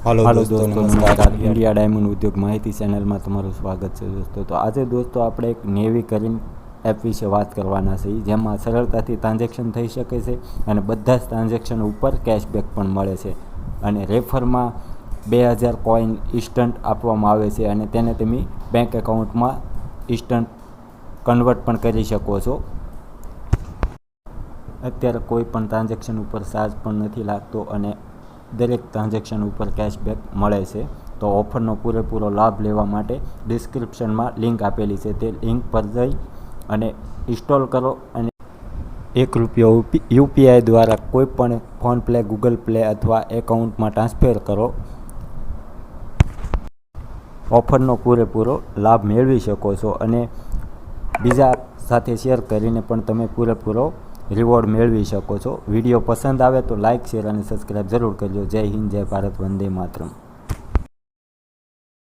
હાલો દોસ્તો નમસ્કાર India diamond ઉદ્યોગ માહિતી ચેનલમાં તમારું સ્વાગત છે દોસ્તો. તો આજે દોસ્તો આપણે એક નેવી કરીને એપ વિશે વાત કરવાના છીએ, જેમાં સરળતાથી ટ્રાન્ઝેક્શન થઈ શકે છે અને બધા જ ટ્રાન્ઝેક્શન ઉપર કેશબેક પણ મળે છે અને રેફરમાં 2000 કોઈન ઇન્સ્ટન્ટ આપવામાં આવે છે અને તેને તમે બેંક એકાઉન્ટમાં ઇન્સ્ટન્ટ કન્વર્ટ પણ કરી શકો છો. અત્યારે કોઈ પણ ટ્રાન્ઝેક્શન ઉપર ચાર્જ પણ નથી લાગતો અને દરેક ટ્રાન્ઝેક્શન ઉપર કેશબેક મળે છે. તો ઓફરનો પૂરેપૂરો લાભ લેવા માટે ડિસ્ક્રિપ્શનમાં લિંક આપેલી છે, તે લિંક પર જઈ અને ઇન્સ્ટોલ કરો અને ₹1 યુપીઆઈ દ્વારા કોઈ પણ ફોન પ્લે, ગૂગલ પ્લે અથવા એકાઉન્ટમાં ટ્રાન્સફર કરો. ઓફરનો પૂરેપૂરો લાભ મેળવી શકો છો અને બીજા સાથે શેર કરીને પણ તમે પૂરેપૂરો રિવોર્ડ મેળવી શકો છો. વિડીયો પસંદ આવે તો લાઇક, શેર અને સબસ્ક્રાઈબ જરૂર કરજો. જય હિન્દ, જય ભારત, વંદે માતરમ.